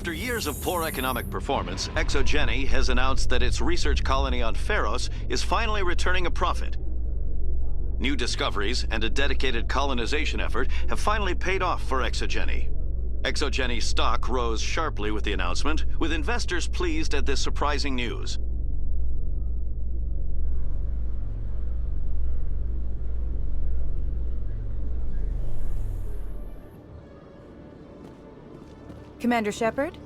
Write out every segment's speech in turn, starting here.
After years of poor economic performance, Exogeny has announced that its research colony on Pharos is finally returning a profit. New discoveries and a dedicated colonization effort have finally paid off for Exogeny. Exogeny's stock rose sharply with the announcement, with investors pleased at this surprising news. Commander Shepard?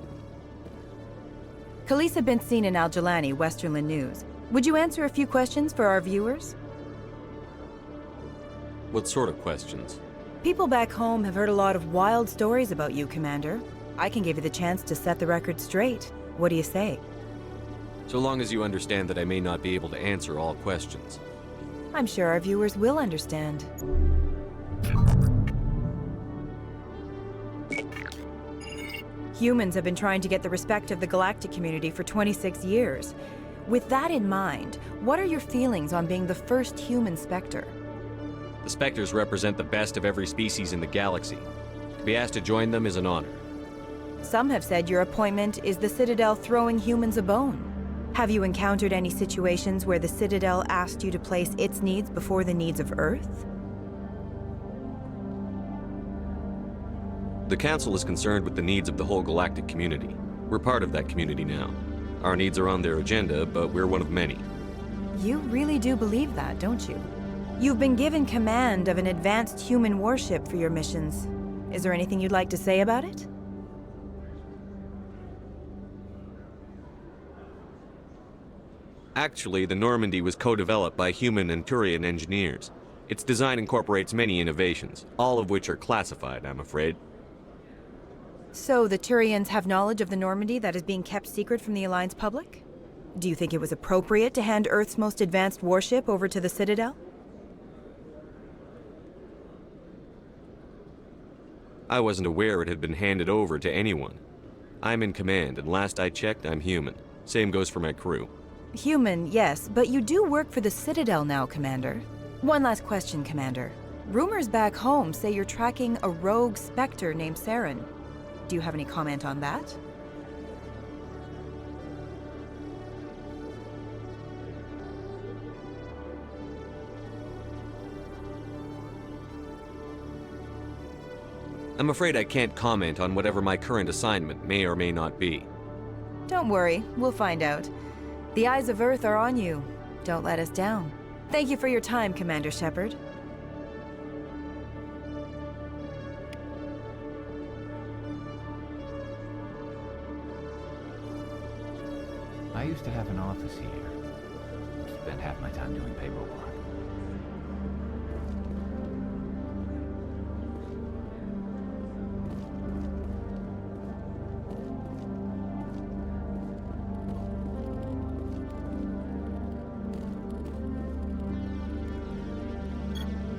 Khaleesa been seen in Al-Jalani, Westerland News. Would you answer a few questions for our viewers? What sort of questions? People back home have heard a lot of wild stories about you, Commander. I can give you the chance to set the record straight. What do you say? So long as you understand that I may not be able to answer all questions. I'm sure our viewers will understand. Humans have been trying to get the respect of the galactic community for 26 years. With that in mind, what are your feelings on being the first human Spectre? The Spectres represent the best of every species in the galaxy. To be asked to join them is an honor. Some have said your appointment is the Citadel throwing humans a bone. Have you encountered any situations where the Citadel asked you to place its needs before the needs of Earth? The Council is concerned with the needs of the whole galactic community. We're part of that community now. Our needs are on their agenda, but we're one of many. You really do believe that, don't you? You've been given command of an advanced human warship for your missions. Is there anything you'd like to say about it? Actually, the Normandy was co-developed by human and Turian engineers. Its design incorporates many innovations, all of which are classified, I'm afraid. So the Turians have knowledge of the Normandy that is being kept secret from the Alliance public? Do you think it was appropriate to hand Earth's most advanced warship over to the Citadel? I wasn't aware it had been handed over to anyone. I'm in command, and last I checked, I'm human. Same goes for my crew. Human, yes, but you do work for the Citadel now, Commander. One last question, Commander. Rumors back home say you're tracking a rogue Spectre named Saren. Do you have any comment on that? I'm afraid I can't comment on whatever my current assignment may or may not be. Don't worry, we'll find out. The eyes of Earth are on you. Don't let us down. Thank you for your time, Commander Shepard. I used to have an office here. Spent half my time doing paperwork.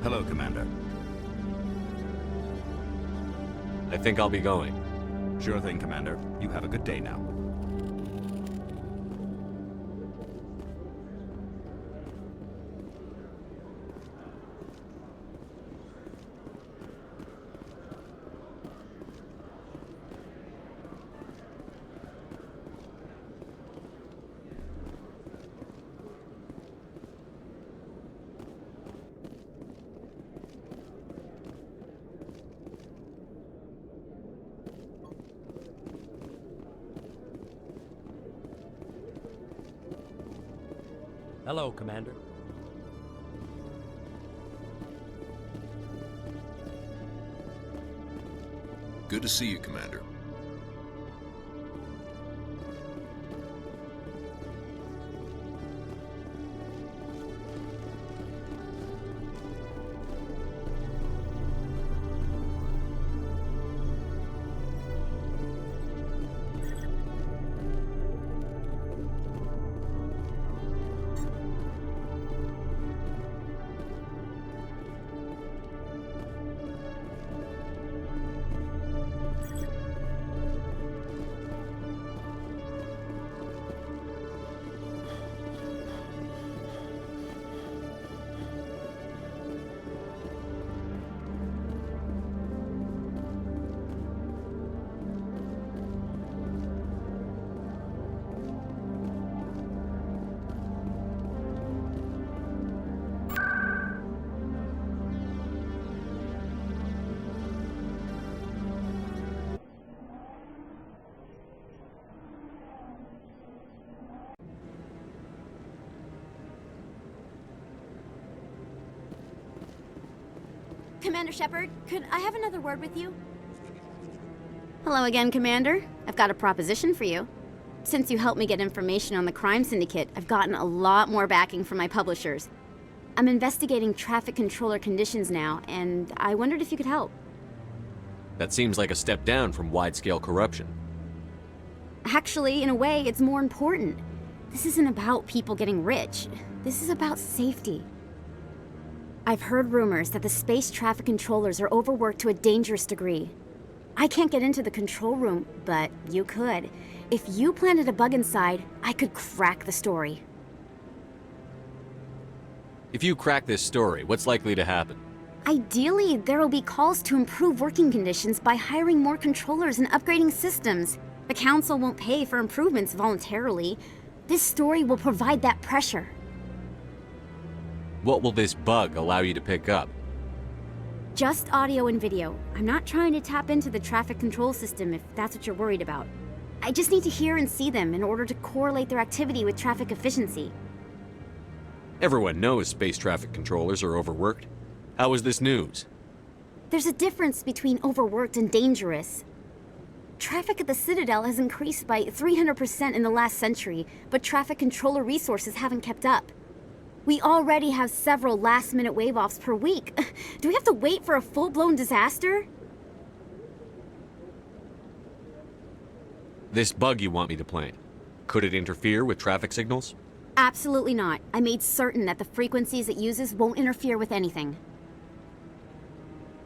Hello, Commander. I think I'll be going. Sure thing, Commander. You have a good day now. Hello, Commander. Good to see you, Commander. Commander Shepard, could I have another word with you? Hello again, Commander. I've got a proposition for you. Since you helped me get information on the crime syndicate, I've gotten a lot more backing from my publishers. I'm investigating traffic controller conditions now, and I wondered if you could help. That seems like a step down from wide-scale corruption. Actually, in a way, it's more important. This isn't about people getting rich. This is about safety. I've heard rumors that the space traffic controllers are overworked to a dangerous degree. I can't get into the control room, but you could. If you planted a bug inside, I could crack the story. If you crack this story, what's likely to happen? Ideally, there will be calls to improve working conditions by hiring more controllers and upgrading systems. The Council won't pay for improvements voluntarily. This story will provide that pressure. What will this bug allow you to pick up? Just audio and video. I'm not trying to tap into the traffic control system if that's what you're worried about. I just need to hear and see them in order to correlate their activity with traffic efficiency. Everyone knows space traffic controllers are overworked. How is this news? There's a difference between overworked and dangerous. Traffic at the Citadel has increased by 300% in the last century, but traffic controller resources haven't kept up. We already have several last-minute wave-offs per week. Do we have to wait for a full-blown disaster? This bug you want me to plant, could it interfere with traffic signals? Absolutely not. I made certain that the frequencies it uses won't interfere with anything.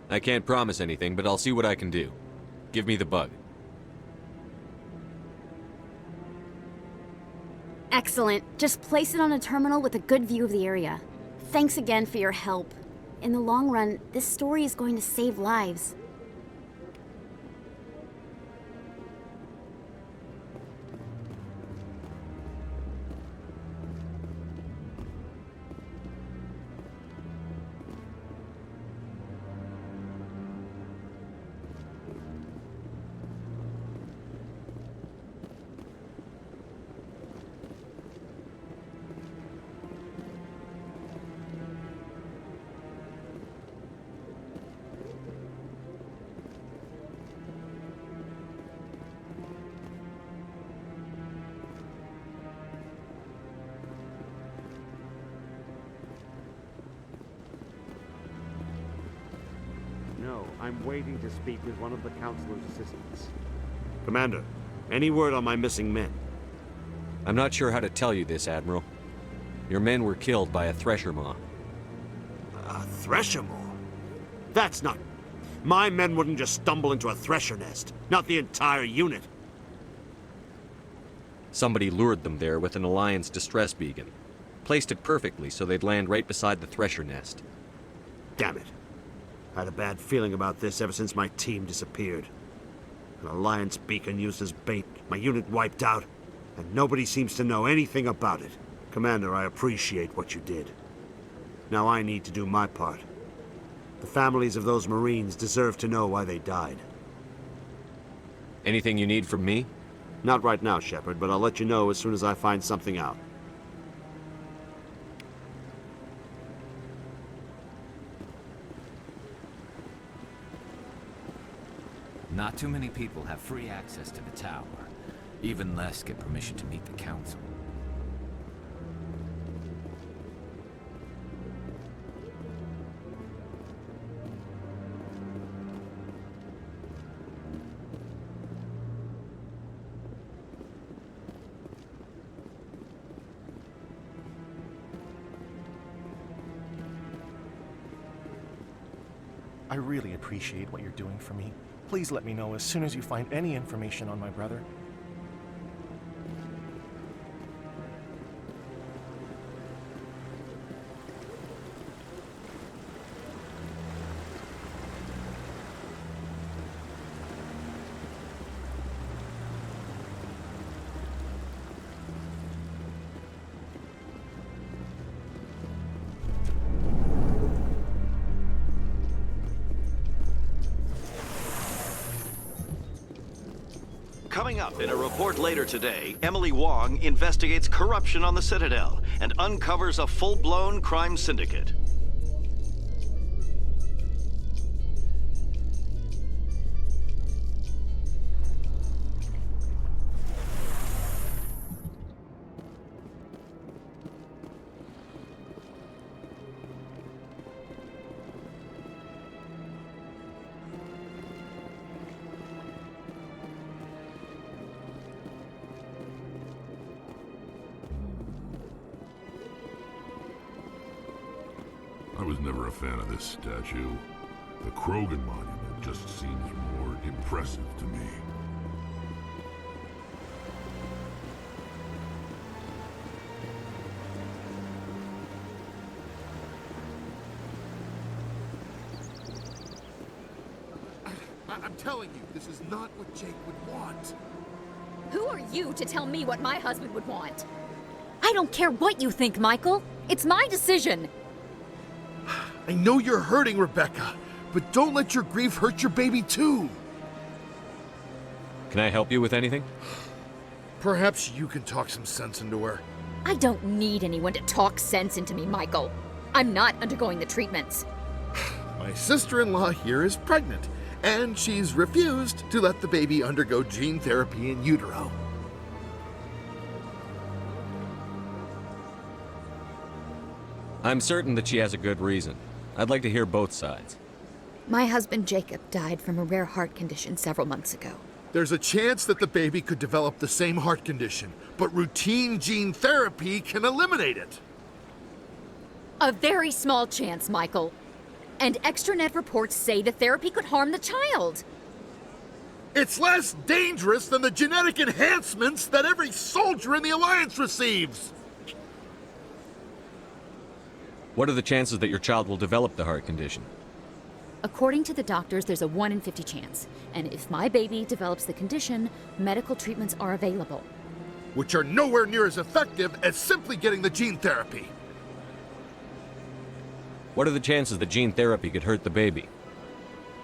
I can't promise anything, but I'll see what I can do. Give me the bug. Excellent. Just place it on a terminal with a good view of the area. Thanks again for your help. In the long run, this story is going to save lives. No, I'm waiting to speak with one of the Councilor's assistants. Commander, any word on my missing men? I'm not sure how to tell you this, Admiral. Your men were killed by a thresher maw. A thresher maw? That's not... My men wouldn't just stumble into a thresher nest. Not the entire unit. Somebody lured them there with an Alliance distress beacon. Placed it perfectly so they'd land right beside the thresher nest. Damn it. I had a bad feeling about this ever since my team disappeared. An Alliance beacon used as bait, my unit wiped out, and nobody seems to know anything about it. Commander, I appreciate what you did. Now I need to do my part. The families of those Marines deserve to know why they died. Anything you need from me? Not right now, Shepard, but I'll let you know as soon as I find something out. Not too many people have free access to the tower. Even less get permission to meet the Council. I really appreciate what you're doing for me. Please let me know as soon as you find any information on my brother. Coming up in a report later today, Emily Wong investigates corruption on the Citadel and uncovers a full-blown crime syndicate. I was never a fan of this statue. The Krogan monument just seems more impressive to me. I'm telling you, this is not what Jake would want. Who are you to tell me what my husband would want? I don't care what you think, Michael. It's my decision. I know you're hurting, Rebecca, but don't let your grief hurt your baby too. Can I help you with anything? Perhaps you can talk some sense into her. I don't need anyone to talk sense into me, Michael. I'm not undergoing the treatments. My sister-in-law here is pregnant, and she's refused to let the baby undergo gene therapy in utero. I'm certain that she has a good reason. I'd like to hear both sides. My husband Jacob died from a rare heart condition several months ago. There's a chance that the baby could develop the same heart condition, but routine gene therapy can eliminate it. A very small chance, Michael. And extranet reports say the therapy could harm the child. It's less dangerous than the genetic enhancements that every soldier in the Alliance receives. What are the chances that your child will develop the heart condition? According to the doctors, there's a 1 in 50 chance. And if my baby develops the condition, medical treatments are available. Which are nowhere near as effective as simply getting the gene therapy. What are the chances that gene therapy could hurt the baby?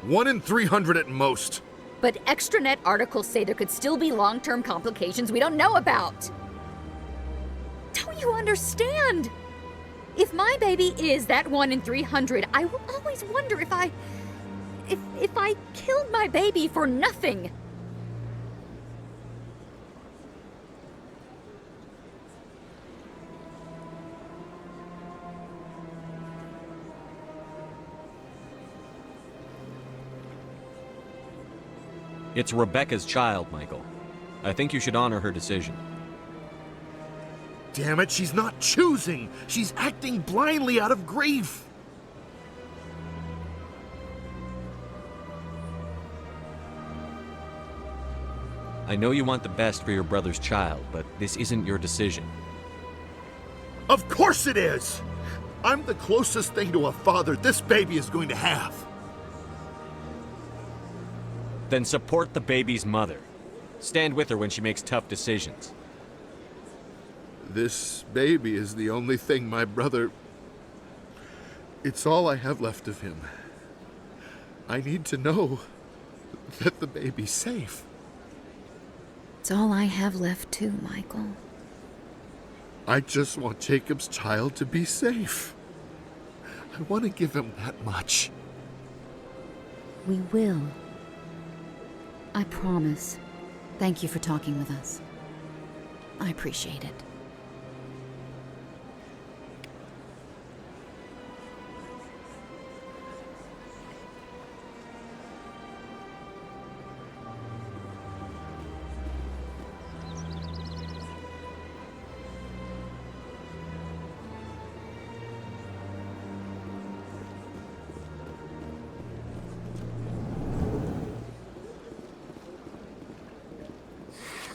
1 in 300 at most. But extranet articles say there could still be long-term complications we don't know about. Don't you understand? If my baby is that 1 in 300, I will always wonder if I killed my baby for nothing. It's Rebecca's child, Michael. I think you should honor her decision. Damn it, she's not choosing. She's acting blindly out of grief. I know you want the best for your brother's child, but this isn't your decision. Of course it is! I'm the closest thing to a father this baby is going to have. Then support the baby's mother. Stand with her when she makes tough decisions. This baby is the only thing my brother... It's all I have left of him. I need to know that the baby's safe. It's all I have left too, Michael. I just want Jacob's child to be safe. I want to give him that much. We will. I promise. Thank you for talking with us. I appreciate it.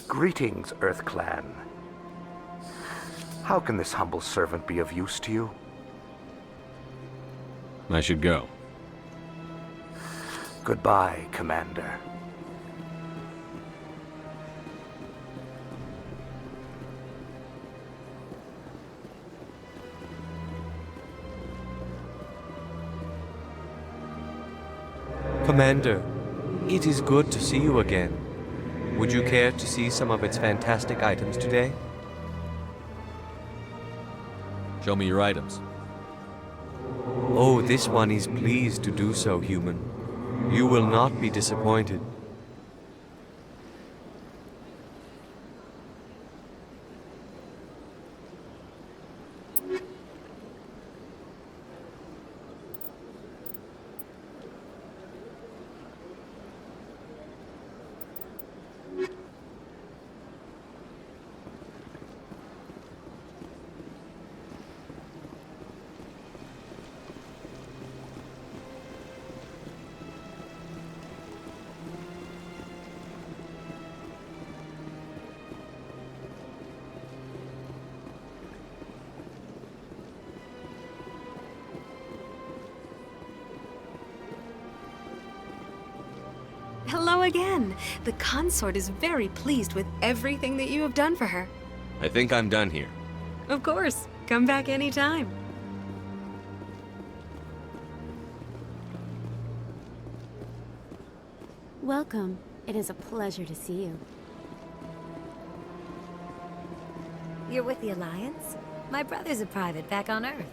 Greetings, Earth Clan. How can this humble servant be of use to you? I should go. Goodbye, Commander. Commander, it is good to see you again. Would you care to see some of its fantastic items today? Show me your items. Oh, this one is pleased to do so, human. You will not be disappointed. Hello again. The consort is very pleased with everything that you have done for her. I think I'm done here. Of course. Come back anytime. Welcome. It is a pleasure to see you. You're with the Alliance? My brother's a private back on Earth.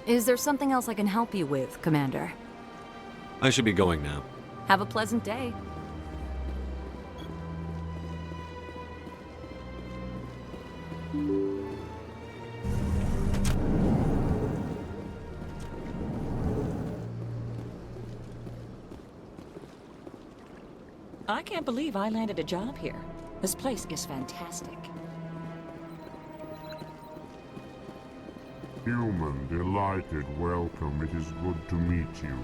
Is there something else I can help you with, Commander? I should be going now. Have a pleasant day. I can't believe I landed a job here. This place is fantastic. Human, delighted, welcome. It is good to meet you.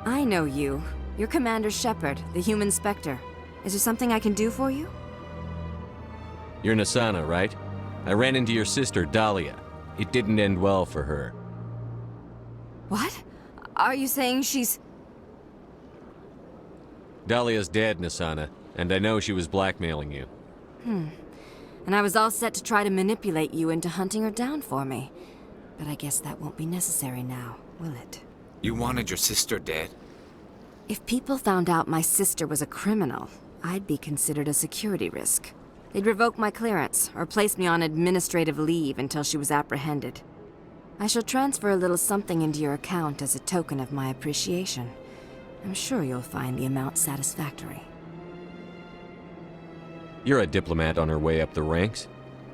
I know you. You're Commander Shepard, the human Spectre. Is there something I can do for you? You're Nasana, right? I ran into your sister, Dahlia. It didn't end well for her. What? Are you saying she's... Dahlia's dead, Nasana, and I know she was blackmailing you. And I was all set to try to manipulate you into hunting her down for me. But I guess that won't be necessary now, will it? You wanted your sister dead? If people found out my sister was a criminal, I'd be considered a security risk. They'd revoke my clearance, or place me on administrative leave until she was apprehended. I shall transfer a little something into your account as a token of my appreciation. I'm sure you'll find the amount satisfactory. You're a diplomat on her way up the ranks.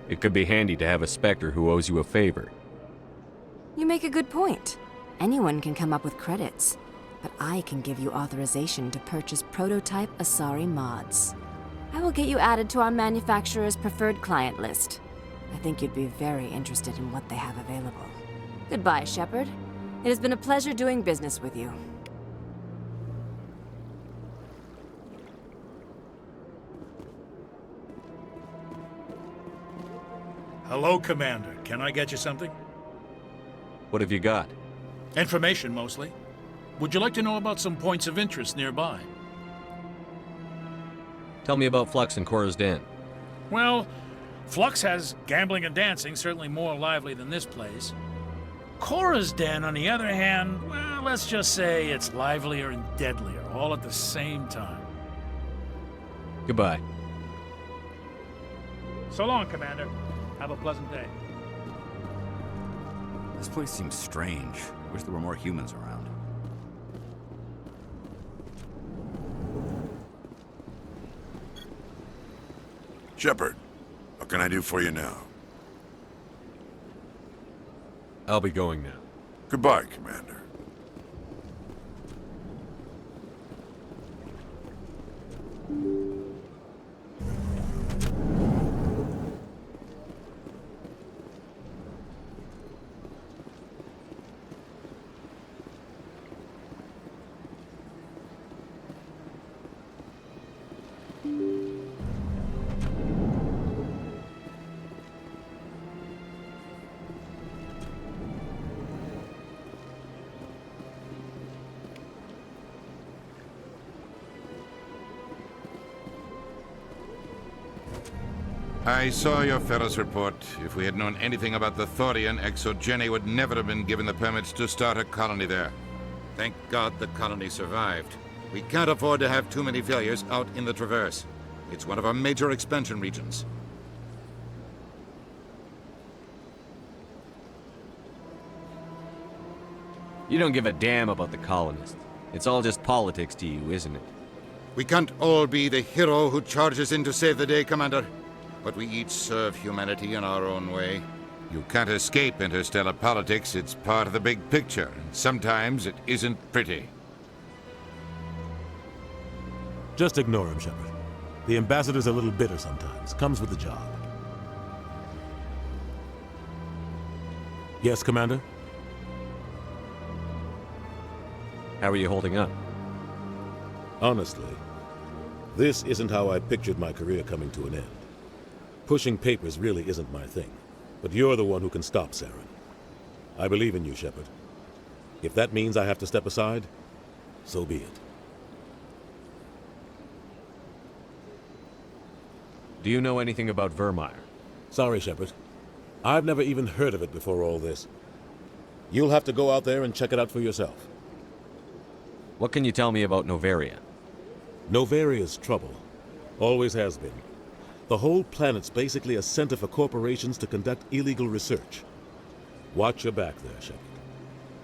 It could be handy to have a Spectre who owes you a favor. You make a good point. Anyone can come up with credits, but I can give you authorization to purchase prototype Asari mods. I will get you added to our manufacturer's preferred client list. I think you'd be very interested in what they have available. Goodbye, Shepard. It has been a pleasure doing business with you. Hello, Commander. Can I get you something? What have you got? Information, mostly. Would you like to know about some points of interest nearby? Tell me about Flux and Cora's Den. Well, Flux has gambling and dancing, certainly more lively than this place. Cora's Den, on the other hand, well, let's just say it's livelier and deadlier, all at the same time. Goodbye. So long, Commander. Have a pleasant day. This place seems strange. Wish there were more humans around. Shepard, what can I do for you now? I'll be going now. Goodbye, Commander. I saw your Ferris report. If we had known anything about the Thorian, ExoGeni would never have been given the permits to start a colony there. Thank God the colony survived. We can't afford to have too many failures out in the Traverse. It's one of our major expansion regions. You don't give a damn about the colonists. It's all just politics to you, isn't it? We can't all be the hero who charges in to save the day, Commander. But we each serve humanity in our own way. You can't escape interstellar politics. It's part of the big picture. And sometimes it isn't pretty. Just ignore him, Shepard. The ambassador's a little bitter sometimes. Comes with the job. Yes, Commander? How are you holding up? Honestly, this isn't how I pictured my career coming to an end. Pushing papers really isn't my thing. But you're the one who can stop Saren. I believe in you, Shepard. If that means I have to step aside, so be it. Do you know anything about Vermeer? Sorry, Shepard. I've never even heard of it before all this. You'll have to go out there and check it out for yourself. What can you tell me about Noveria? Novaria's trouble. Always has been. The whole planet's basically a center for corporations to conduct illegal research. Watch your back there, Shepard.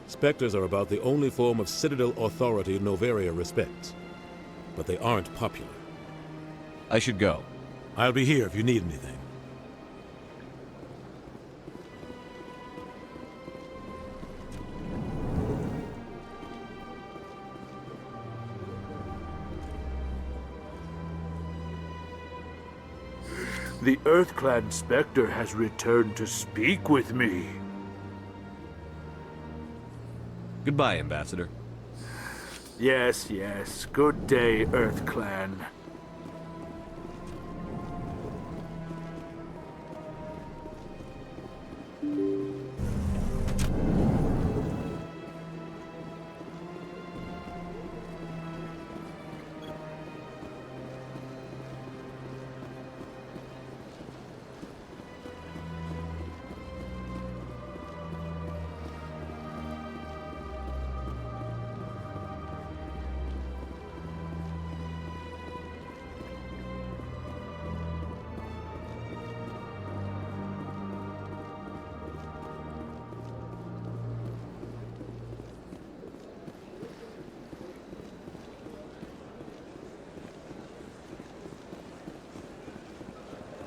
Spectres are about the only form of Citadel authority Noveria respects. But they aren't popular. I should go. I'll be here if you need anything. The Earth-clad Spectre has returned to speak with me. Goodbye, Ambassador. Yes, yes. Good day, Earth-clan.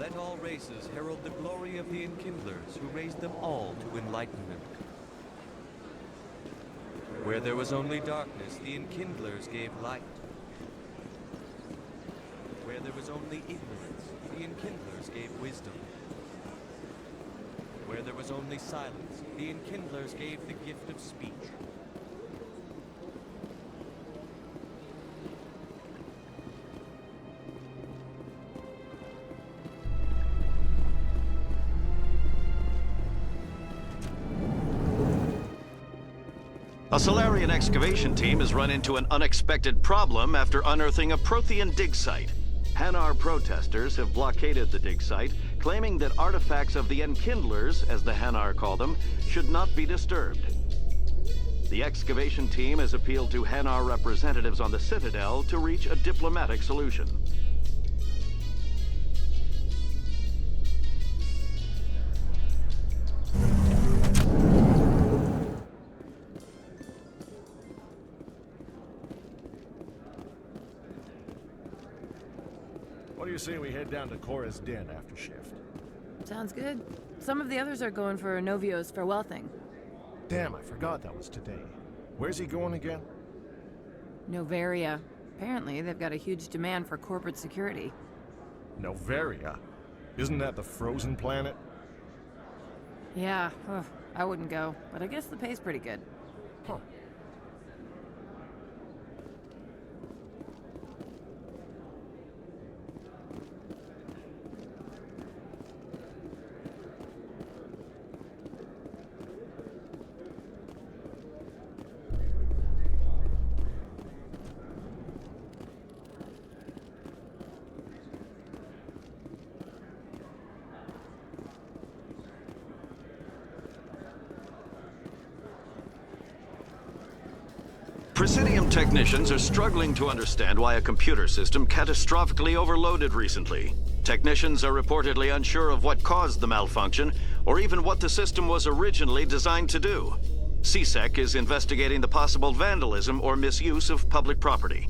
Let all races herald the glory of the Enkindlers, who raised them all to enlightenment. Where there was only darkness, the Enkindlers gave light. Where there was only ignorance, the Enkindlers gave wisdom. Where there was only silence, the Enkindlers gave the gift of speech. A Solarian excavation team has run into an unexpected problem after unearthing a Prothean dig site. Hanar protesters have blockaded the dig site, claiming that artifacts of the Enkindlers, as the Hanar call them, should not be disturbed. The excavation team has appealed to Hanar representatives on the Citadel to reach a diplomatic solution. What do you say we head down to Cora's Den after shift? Sounds good. Some of the others are going for Novio's farewell thing. Damn, I forgot that was today. Where's he going again? Noveria. Apparently, they've got a huge demand for corporate security. Noveria? Isn't that the frozen planet? Yeah, I wouldn't go, but I guess the pay's pretty good. Huh. Presidium technicians are struggling to understand why a computer system catastrophically overloaded recently. Technicians are reportedly unsure of what caused the malfunction, or even what the system was originally designed to do. CSEC is investigating the possible vandalism or misuse of public property.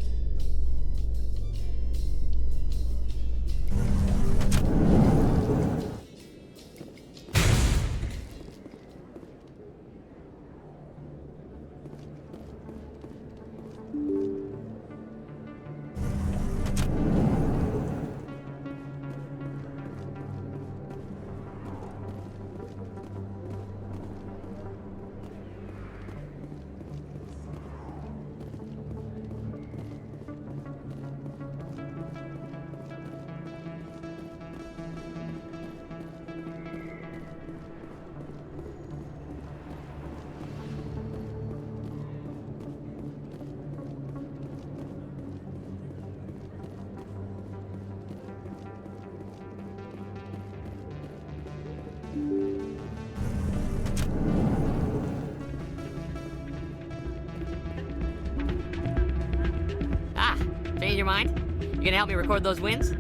Change your mind? You gonna help me record those wins?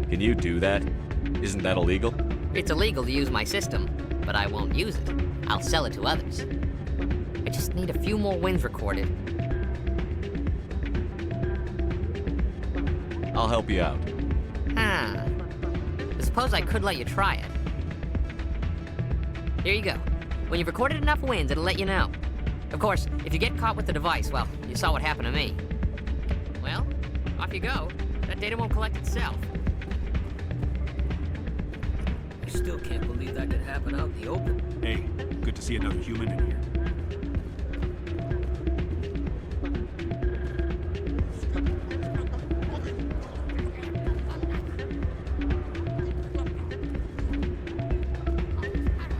Can you do that? Isn't that illegal? It's illegal to use my system, but I won't use it. I'll sell it to others. I just need a few more wins recorded. I'll help you out. I suppose I could let you try it. Here you go. When you've recorded enough wins, it'll let you know. Of course, if you get caught with the device, well, you saw what happened to me. Well, off you go. That data won't collect itself. I still can't believe that could happen out in the open. Hey, good to see another human in here.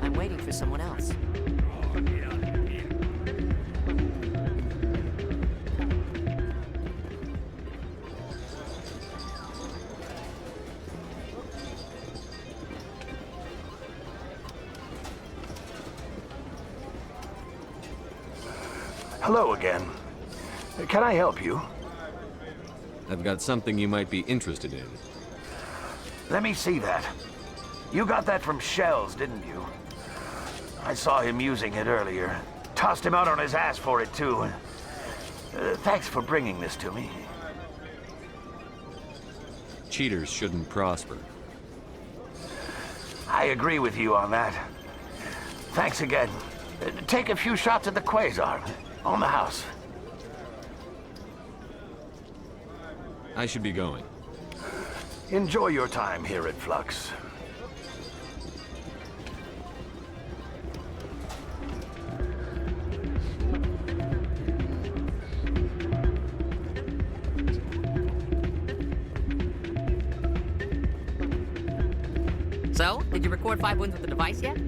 I'm waiting for someone else. Hello again. Can I help you? I've got something you might be interested in. Let me see that. You got that from Shells, didn't you? I saw him using it earlier. Tossed him out on his ass for it, too. Thanks for bringing this to me. Cheaters shouldn't prosper. I agree with you on that. Thanks again. Take a few shots at the Quasar. On the house. I should be going. Enjoy your time here at Flux. So, did you record 5 wins with the device yet?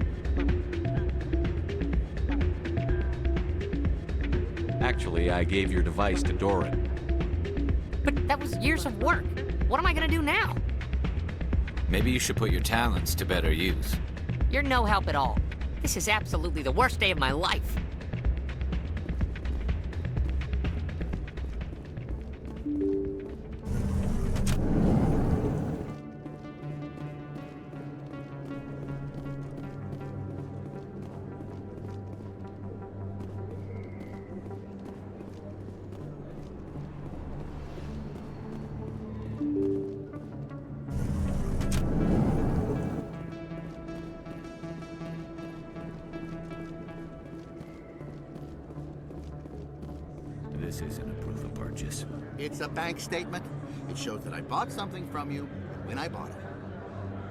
Actually, I gave your device to Doran. But that was years of work. What am I gonna do now? Maybe you should put your talents to better use. You're no help at all. This is absolutely the worst day of my life. This isn't a proof of purchase. It's a bank statement. It shows that I bought something from you when I bought it.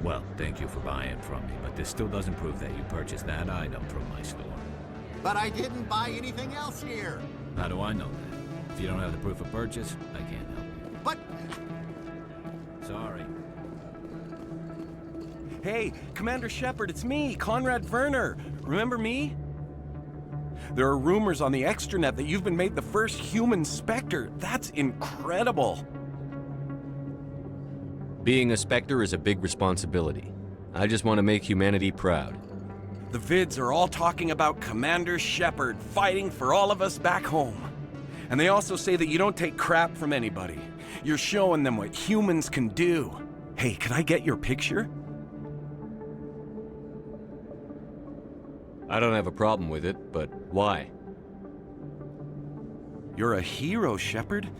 Well, thank you for buying from me, but this still doesn't prove that you purchased that item from my store. But I didn't buy anything else here. How do I know that? If you don't have the proof of purchase, I can't help you. But... Sorry. Hey, Commander Shepard, it's me, Conrad Werner. Remember me? There are rumors on the extranet that you've been made the first human Spectre. That's incredible. Being a Spectre is a big responsibility. I just want to make humanity proud. The vids are all talking about Commander Shepard fighting for all of us back home. And they also say that you don't take crap from anybody. You're showing them what humans can do. Hey, can I get your picture? I don't have a problem with it, but why? You're a hero, Shepard.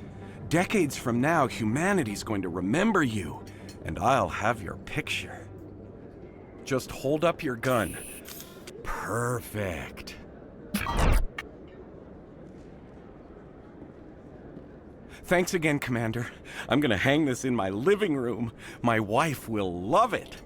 Decades from now, humanity's going to remember you, and I'll have your picture. Just hold up your gun. Perfect. Thanks again, Commander. I'm gonna hang this in my living room. My wife will love it.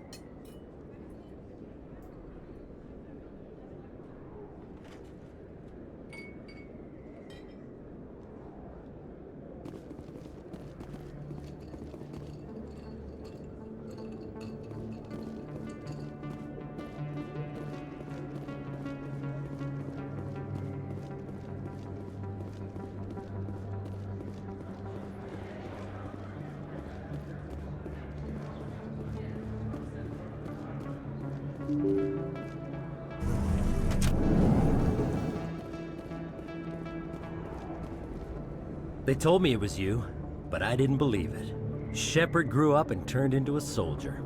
They told me it was you, but I didn't believe it. Shepard grew up and turned into a soldier.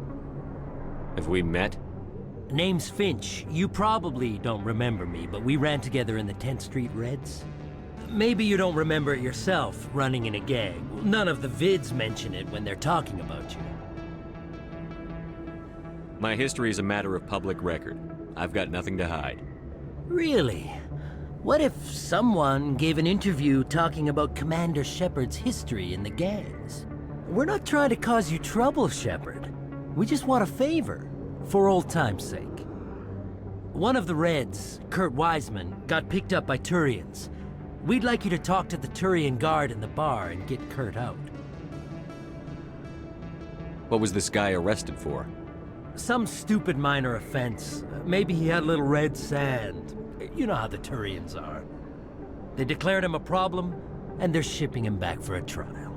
Have we met? Name's Finch. You probably don't remember me, but we ran together in the 10th Street Reds. Maybe you don't remember it yourself, running in a gang. None of the vids mention it when they're talking about you. My history is a matter of public record. I've got nothing to hide. Really? What if someone gave an interview talking about Commander Shepard's history in the gangs? We're not trying to cause you trouble, Shepard. We just want a favor, for old time's sake. One of the Reds, Kurt Wiseman, got picked up by Turians. We'd like you to talk to the Turian guard in the bar and get Kurt out. What was this guy arrested for? Some stupid minor offense. Maybe he had a little red sand. You know how the Turians are. They declared him a problem, and they're shipping him back for a trial.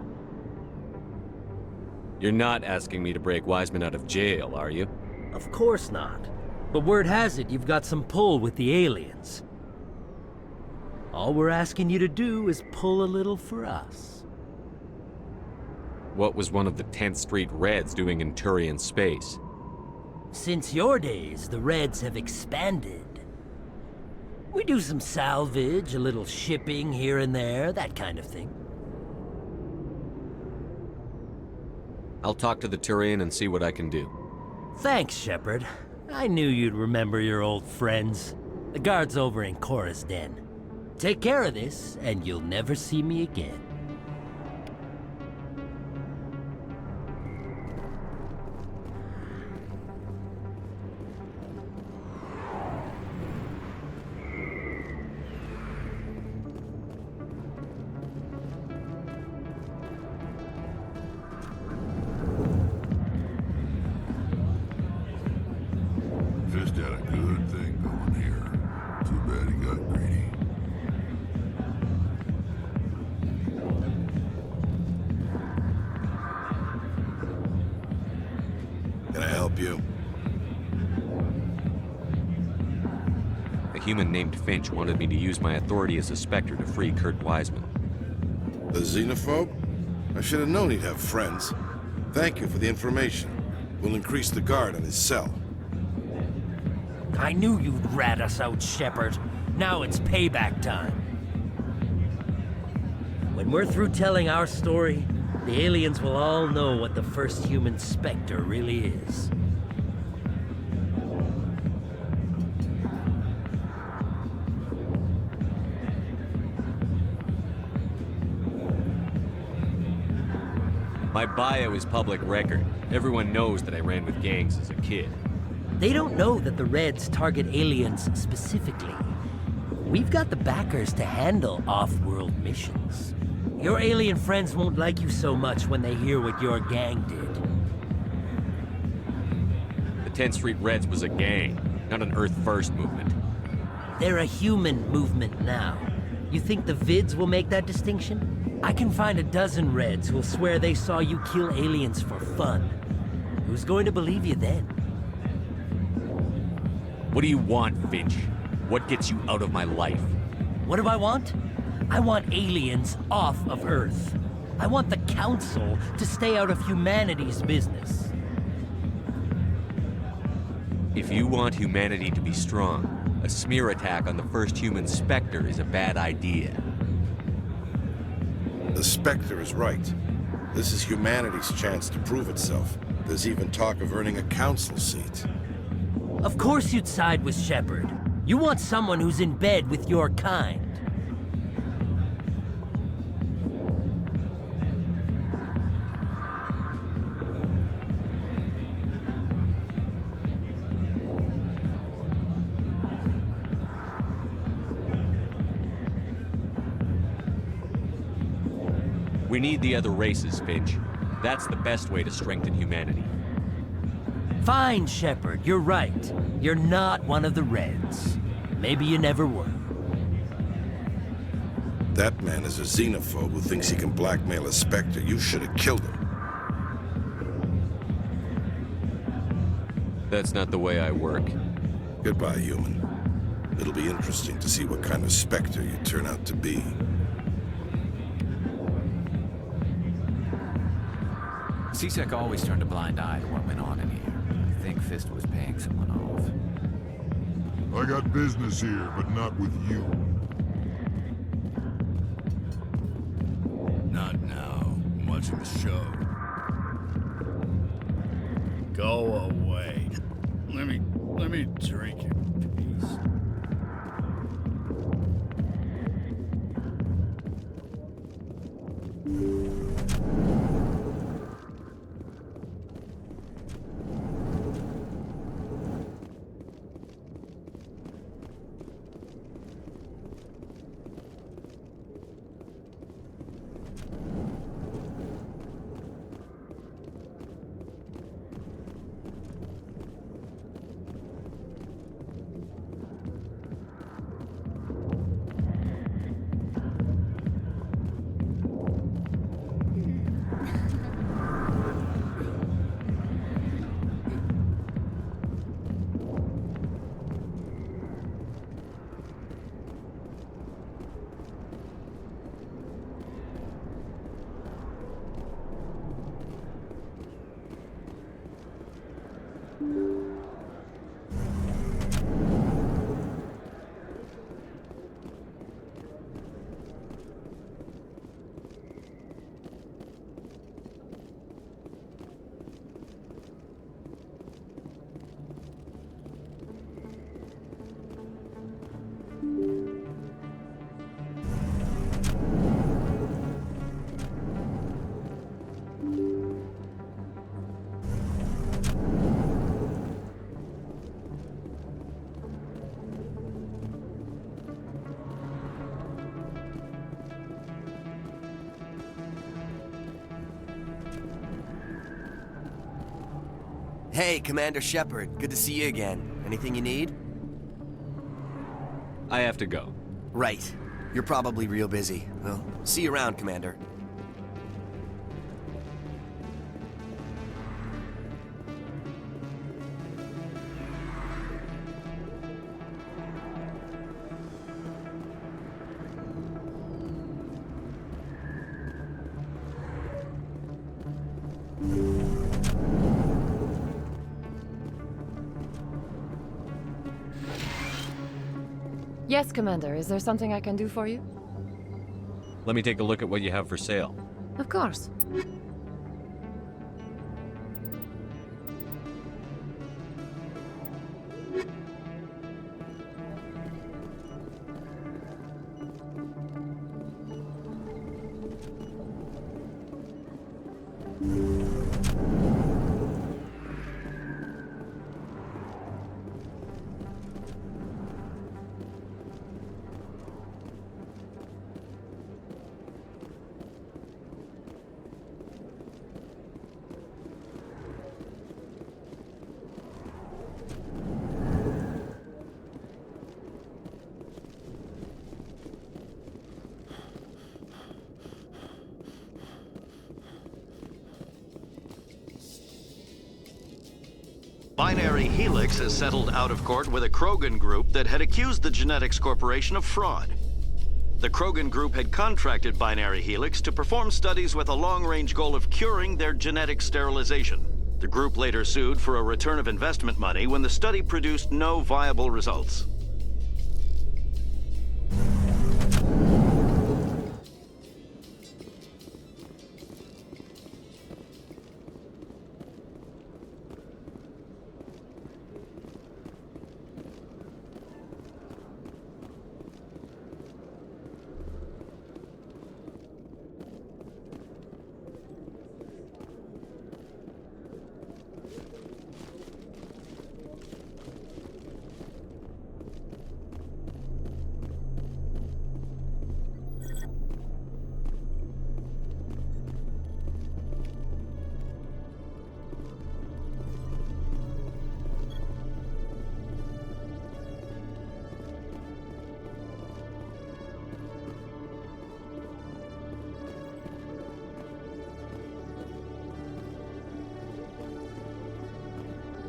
You're not asking me to break Wiseman out of jail, are you? Of course not. But word has it you've got some pull with the aliens. All we're asking you to do is pull a little for us. What was one of the 10th Street Reds doing in Turian space? Since your days, the Reds have expanded. We do some salvage, a little shipping here and there, that kind of thing. I'll talk to the Turian and see what I can do. Thanks, Shepard. I knew you'd remember your old friends. The guard's over in Cora's den. Take care of this, and you'll never see me again. Just had a good thing going here. Too bad he got greedy. Can I help you? A human named Finch wanted me to use my authority as a Spectre to free Kurt Wiseman. A xenophobe? I should have known he'd have friends. Thank you for the information. We'll increase the guard on his cell. I knew you'd rat us out, Shepard. Now it's payback time. When we're through telling our story, the aliens will all know what the first human Spectre really is. My bio is public record. Everyone knows that I ran with gangs as a kid. They don't know that the Reds target aliens specifically. We've got the backers to handle off-world missions. Your alien friends won't like you so much when they hear what your gang did. The 10th Street Reds was a gang, not an Earth First movement. They're a human movement now. You think the vids will make that distinction? I can find a dozen Reds who'll swear they saw you kill aliens for fun. Who's going to believe you then? What do you want, Finch? What gets you out of my life? What do I want? I want aliens off of Earth. I want the Council to stay out of humanity's business. If you want humanity to be strong, a smear attack on the first human Spectre is a bad idea. The Spectre is right. This is humanity's chance to prove itself. There's even talk of earning a council seat. Of course you'd side with Shepard. You want someone who's in bed with your kind. We need the other races, Finch. That's the best way to strengthen humanity. Fine, Shepard, you're right. You're not one of the Reds. Maybe you never were. That man is a xenophobe who thinks he can blackmail a Spectre. You should have killed him. That's not the way I work. Goodbye, human. It'll be interesting to see what kind of Spectre you turn out to be. CSEC always turned a blind eye to what went on in here. I think Fist was paying someone off. I got business here, but not with you. Not now. I'm watching the show. Go away. Let me drink your peace. Hey, Commander Shepard. Good to see you again. Anything you need? I have to go. Right. You're probably real busy. Well, see you around, Commander. Yes, Commander. Is there something I can do for you? Let me take a look at what you have for sale. Of course. Helix has settled out of court with a Krogan group that had accused the Genetics Corporation of fraud. The Krogan group had contracted Binary Helix to perform studies with a long-range goal of curing their genetic sterilization. The group later sued for a return of investment money when the study produced no viable results.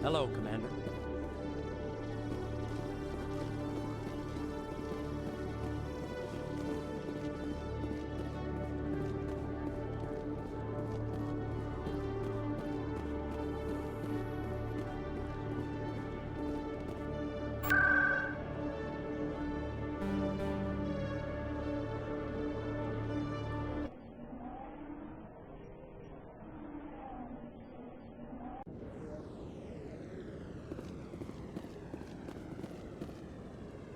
Hello, Commander.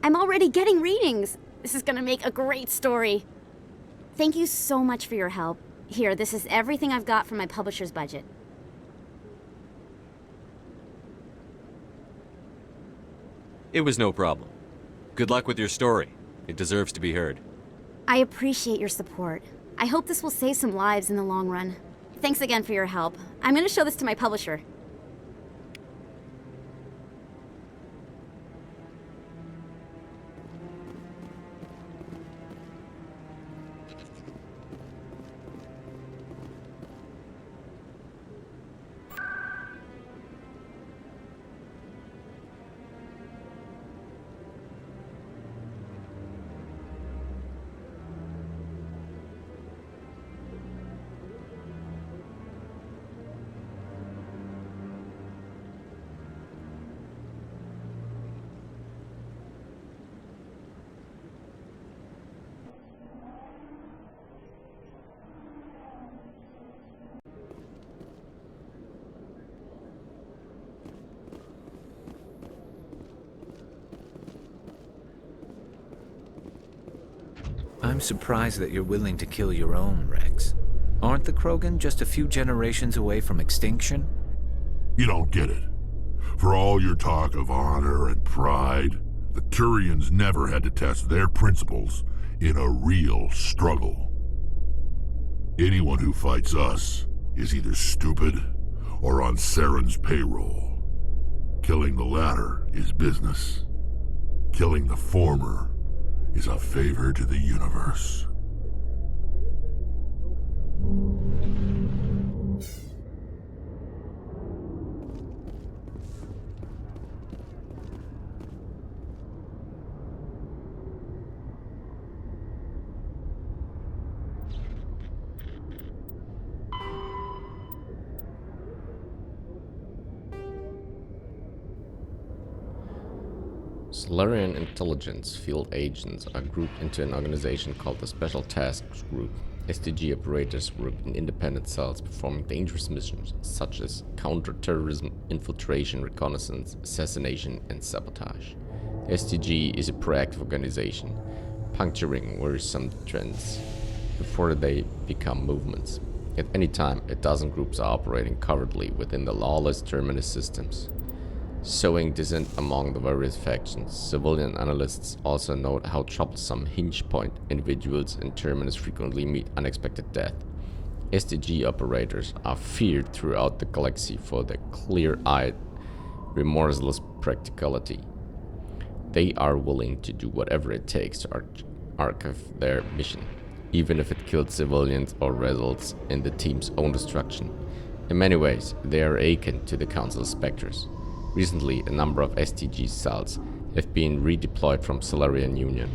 I'm already getting readings. This is gonna make a great story. Thank you so much for your help. Here, this is everything I've got from my publisher's budget. It was no problem. Good luck with your story. It deserves to be heard. I appreciate your support. I hope this will save some lives in the long run. Thanks again for your help. I'm gonna show this to my publisher. I'm surprised that you're willing to kill your own, Rex. Aren't the Krogan just a few generations away from extinction? You don't get it. For all your talk of honor and pride, the Turians never had to test their principles in a real struggle. Anyone who fights us is either stupid or on Saren's payroll. Killing the latter is business. Killing the former is a favor to the universe. Solarian intelligence field agents are grouped into an organization called the Special Tasks Group. STG operators work in independent cells performing dangerous missions such as counter-terrorism, infiltration, reconnaissance, assassination, and sabotage. STG is a proactive organization, puncturing worrisome trends before they become movements. At any time, a dozen groups are operating covertly within the lawless Terminus systems, sowing dissent among the various factions. Civilian analysts also note how troublesome hinge point individuals in Terminus frequently meet unexpected death. STG operators are feared throughout the galaxy for their clear-eyed, remorseless practicality. They are willing to do whatever it takes to archive their mission, even if it kills civilians or results in the team's own destruction. In many ways, they are akin to the Council's specters. Recently, a number of STG cells have been redeployed from Solarian Union.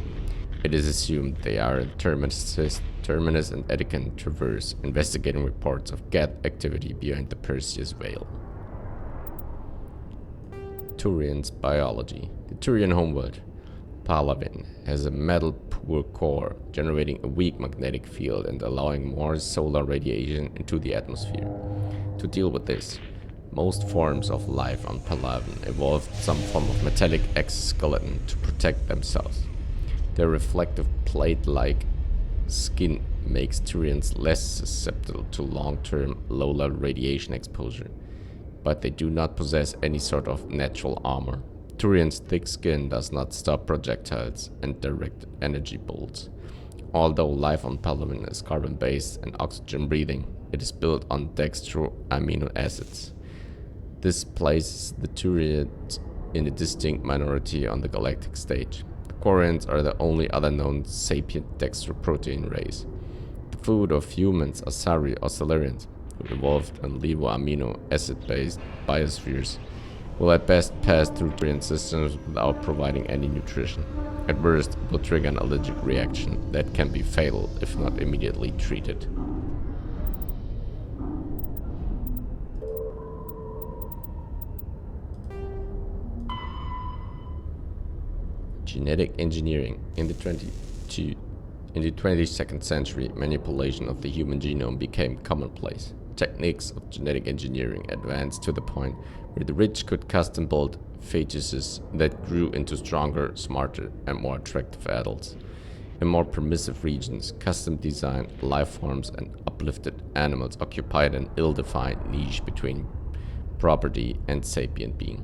It is assumed they are in Terminus and Edican Traverse, investigating reports of Geth activity behind the Perseus Veil. Turian's biology. The Turian homeworld, Palavin, has a metal-poor core, generating a weak magnetic field and allowing more solar radiation into the atmosphere. To deal with this, most forms of life on Palavin evolved some form of metallic exoskeleton to protect themselves. Their reflective plate-like skin makes Turians less susceptible to long-term low-level radiation exposure, but they do not possess any sort of natural armor. Turian's thick skin does not stop projectiles and direct energy bolts. Although life on Palavin is carbon-based and oxygen-breathing, it is built on dextro amino acids. This places the Turians in a distinct minority on the galactic stage. The Quarians are the only other known sapient dextroprotein race. The food of humans, Asari or Solarians, who evolved on levo-amino acid-based biospheres, will at best pass through Turian systems without providing any nutrition. At worst, it will trigger an allergic reaction that can be fatal if not immediately treated. Genetic engineering. In the 22nd century, manipulation of the human genome became commonplace. Techniques of genetic engineering advanced to the point where the rich could custom build fetuses that grew into stronger, smarter, and more attractive adults. In more permissive regions, custom designed life forms and uplifted animals occupied an ill-defined niche between property and sapient being.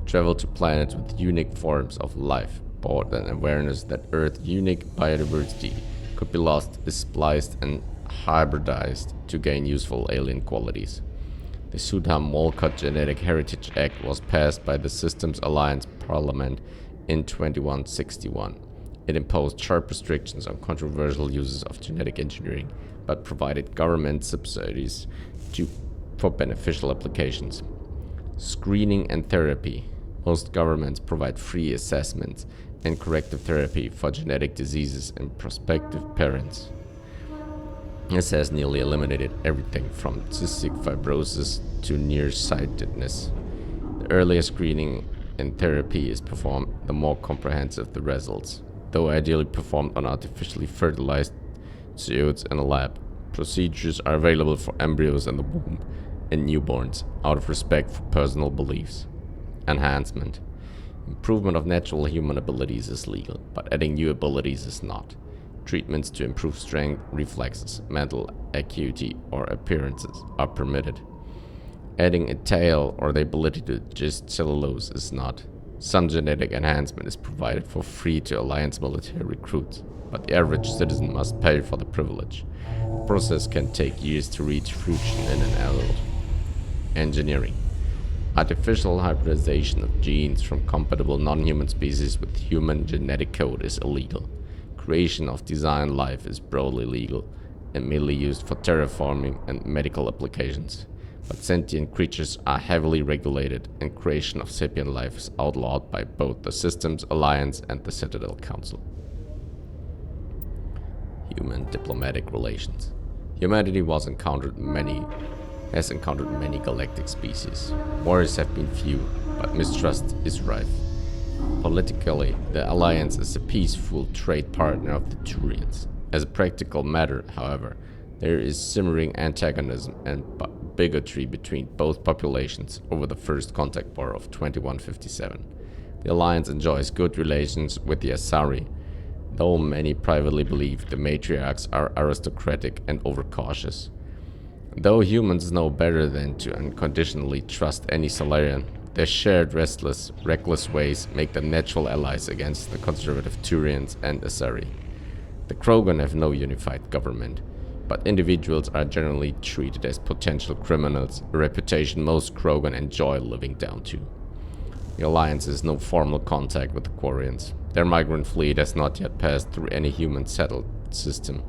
Travel to planets with unique forms of life brought an awareness that Earth's unique biodiversity could be lost, spliced, and hybridized to gain useful alien qualities. The Sudham-Walcott Genetic Heritage Act was passed by the Systems Alliance Parliament in 2161. It imposed sharp restrictions on controversial uses of genetic engineering, but provided government subsidies for beneficial applications. Screening and therapy. Most governments provide free assessments and corrective therapy for genetic diseases in prospective parents. This has nearly eliminated everything from cystic fibrosis to nearsightedness. The earlier screening and therapy is performed, the more comprehensive the results. Though ideally performed on artificially fertilized zooids in a lab, procedures are available for embryos in the womb and newborns, out of respect for personal beliefs. Enhancement. Improvement of natural human abilities is legal, but adding new abilities is not. Treatments to improve strength, reflexes, mental acuity, or appearances are permitted. Adding a tail or the ability to digest cellulose is not. Some genetic enhancement is provided for free to Alliance military recruits, but the average citizen must pay for the privilege. The process can take years to reach fruition in an adult. Engineering. Artificial hybridization of genes from compatible non-human species with human genetic code is illegal. Creation of designed life is broadly legal and mainly used for terraforming and medical applications. But sentient creatures are heavily regulated, and creation of sapient life is outlawed by both the Systems Alliance and the Citadel Council. Human diplomatic relations. Humanity has encountered many galactic species. Wars have been few, but mistrust is rife. Politically, the Alliance is a peaceful trade partner of the Turians. As a practical matter, however, there is simmering antagonism and bigotry between both populations over the First Contact War of 2157. The Alliance enjoys good relations with the Asari, though many privately believe the matriarchs are aristocratic and overcautious. Though humans know better than to unconditionally trust any Solarian, their shared reckless ways make them natural allies against the conservative Turians and Asari. The Krogan have no unified government, but individuals are generally treated as potential criminals, a reputation most Krogan enjoy living down to. The Alliance has no formal contact with the Quarians. Their migrant fleet has not yet passed through any human settled system.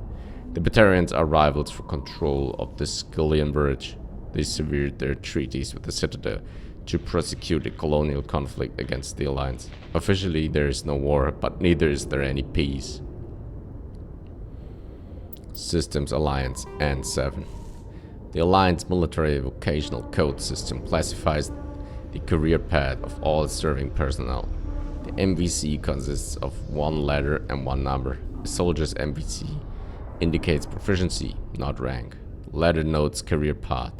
The Batarians are rivals for control of the Skyllian Verge. They severed their treaties with the Citadel to prosecute the colonial conflict against the Alliance. Officially, there is no war, but neither is there any peace. Systems Alliance N7. The Alliance Military Vocational Code System classifies the career path of all serving personnel. The MVC consists of one letter and one number. A soldier's MVC indicates proficiency, not rank. Letter notes career path.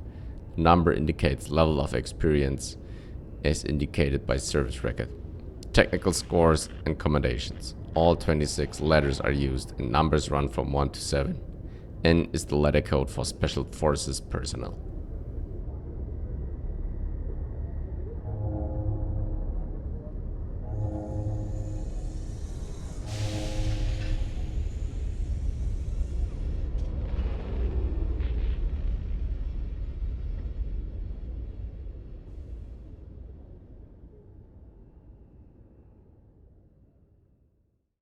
Number indicates level of experience, as indicated by service record. Technical scores and commendations. All 26 letters are used and numbers run from 1 to 7. N is the letter code for Special Forces personnel.